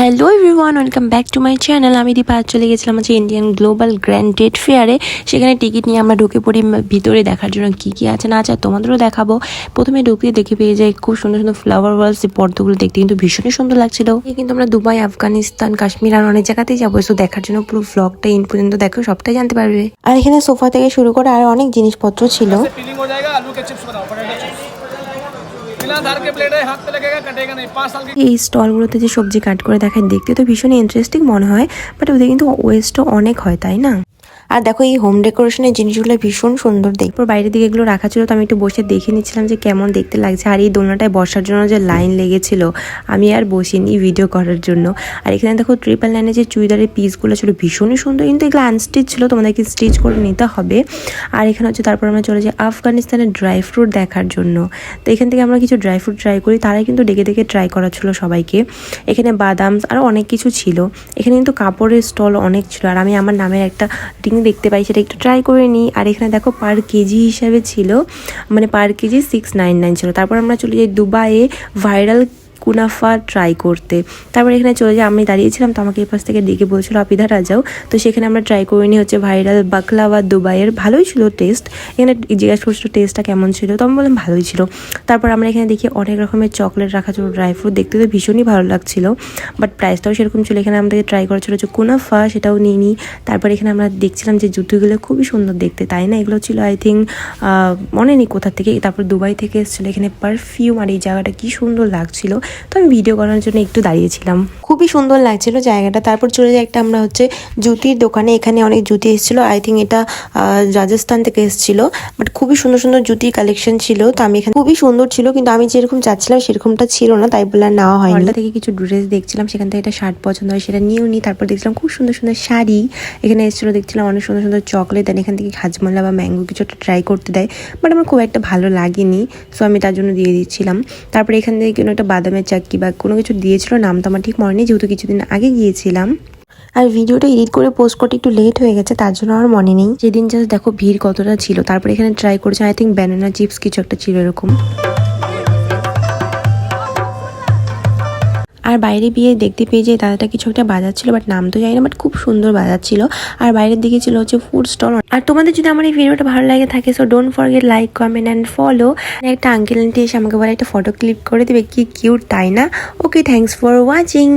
Hello everyone, welcome back to my channel. আমি দীপা আজ চলে গেছিলাম হচ্ছে ইন্ডিয়ান গ্লোবাল গ্র্যান্ড ট্রেড ফেয়ারে। সেখানে টিকিট নিয়ে আমরা ঢুকে পড়ি ভিতরে দেখার জন্য কী কী আছে না আছে তোমাদেরও দেখাবো। প্রথমে ঢুকে দেখে পেয়ে যাই খুব সুন্দর সুন্দর ফ্লাওয়ার ওয়ালস, এই পর্দাগুলো দেখতে কিন্তু ভীষণই সুন্দর লাগছিল। কিন্তু আমরা দুবাই, আফগানিস্তান, কাশ্মীর আর অনেক জায়গাতেই যাবো। সো দেখার জন্য পুরো ব্লগটা ইন পর্যন্ত দেখো, সবটাই জানতে পারবে। আর এখানে সোফা থেকে শুরু করে আর অনেক জিনিসপত্র ছিল। এই স্টলগুলোতে যে সবজি কাট করে দেখায়, দেখতে তো ভীষণ ইন্টারেস্টিং মনে হয়, বাট ওদের কিন্তু ওয়েস্টও অনেক হয়, তাই না? আর দেখো এই হোম ডেকোরেশনের জিনিসগুলো ভীষণ সুন্দর। দেখো বাইরের দিকে এগুলো রাখা ছিল, তো আমি একটু বসে দেখে নিচ্ছিলাম যে কেমন দেখতে লাগছে। আর এই দোলনাটায় বসার জন্য যে লাইন লেগেছিল, আমি আর বসিনি ভিডিও করার জন্য। আর এখানে দেখো ট্রিপল লাইনে যে চুড়িদারের পিসগুলো ছিল ভীষণই সুন্দর, কিন্তু এগুলো আনস্টিচ ছিল, তোমাদেরকে স্টিচ করে নিতে হবে। আর এখানে হচ্ছে তারপর আমরা চলে যাই আফগানিস্তানের ড্রাই ফ্রুট দেখার জন্য। তো এখান থেকে আমরা কিছু ড্রাই ফ্রুট ট্রাই করি, তারাই কিন্তু ডেকে ডেকে ট্রাই করা ছিল সবাইকে। এখানে বাদাম আরও অনেক কিছু ছিল। এখানে কিন্তু কাপড়ের স্টল অনেক ছিল, আর আমি আমার নামের একটা রিং দেখতে পাই, সেটা একটু ট্রাই করে নিই। আর এখানে দেখো পার কেজি হিসাবে ছিল, মানে পার কেজি 699 ছিল। তারপর আমরা চলে যাই দুবাইয়ে ভাইরাল কুনাফা ট্রাই করতে। তারপর এখানে চলে যাই, আমি দাঁড়িয়েছিলাম, তো আমাকে এই পাশ থেকে ডেকে বলছিল আপিধারা যাও। তো সেখানে আমরা ট্রাই করে নিই হচ্ছে ভাইরাল বাকলাওয়া দুবাইয়ের। ভালোই ছিল টেস্ট। এখানে জিজ্ঞাসা করছিল টেস্টটা কেমন ছিল, তো আমি বললাম ভালোই ছিল। তারপর আমরা এখানে দেখি অনেক রকমের চকলেট রাখা ছিল, ড্রাই ফ্রুট, দেখতে তো ভীষণই ভালো লাগছিল, বাট প্রাইসটাও সেরকম ছিল। এখানে আমাদেরকে ট্রাই করা ছিল যে কুনাফা, সেটাও নিয়ে নিই। তারপর এখানে আমরা দেখছিলাম যে জুতোগুলো খুবই সুন্দর দেখতে, তাই না? এগুলো ছিল আই থিঙ্ক মনে নেই কোথা থেকে, তারপর দুবাই থেকে এসেছিলো। এখানে পারফিউম, আর এই জায়গাটা কি সুন্দর লাগছিল, তো আমি ভিডিও করার জন্য একটু দাঁড়িয়েছিলাম। খুবই সুন্দর লাগছিল জায়গাটা। তারপর চলে যাই একটা আমরা হচ্ছে জুতির দোকানে। এখানে অনেক জুতি এসেছিলো, আই থিঙ্ক এটা রাজস্থান থেকে এসেছিলো, বাট খুবই সুন্দর সুন্দর জুতির কালেকশন ছিল। তো আমি এখানে খুবই সুন্দর ছিল, কিন্তু আমি যেরকম চাচ্ছিলাম সেরকমটা ছিল না, তাই বলে নেওয়া হয়নি। ওটা থেকে কিছু ড্রেস দেখছিলাম, সেখান থেকে একটা শার্ট পছন্দ হয়, সেটা নিয়েও নিই। তারপর দেখছিলাম খুব সুন্দর সুন্দর শাড়ি এখানে এসেছিলো, দেখছিলাম অনেক সুন্দর সুন্দর চকলেট। দেন এখান থেকে হাজমোলা বা ম্যাঙ্গো কিছু একটা ট্রাই করতে দেয়, বাট আমার খুব একটা ভালো লাগেনি, সো আমি তার জন্য দিয়ে দিচ্ছিলাম। তারপরে এখান থেকে কোনো একটা বাদামের চাক্কি বা কোনো কিছু দিয়েছিল, নাম তো আমার ঠিক মনে নেই, যেহেতু কিছুদিন আগে গিয়েছিলাম। আর ভিডিওটা এডিট করে পোস্ট করতে একটু লেট হয়ে গেছে, তার জন্য আমার মনে নেই। যেদিন জাস্ট দেখো ভিড় কতটা ছিল। তারপরে এখানে ট্রাই করেছে আই থিঙ্ক ব্যানানা চিপস কিছু একটা ছিল এরকম। আর বাইরে বিয়ে দেখতে পেয়ে যে দাদাটা কিছু একটা বাজাচ্ছিল, বাট নাম তো জানি না, বাট খুব সুন্দর বাজাচ্ছিল। আর বাইরের দিকে ছিল হচ্ছে ফুড স্টল। আর তোমাদের যদি আমার এই ভিডিওটা ভালো লাগে থাকে, so don't forget like, comment and follow. একটা আঙ্কেল আন্টি এসে আমাকে বলে একটা ফটো ক্লিক করে দেবে, কি কিউট, তাই না? ওকে, থ্যাংকস ফর ওয়াচিং।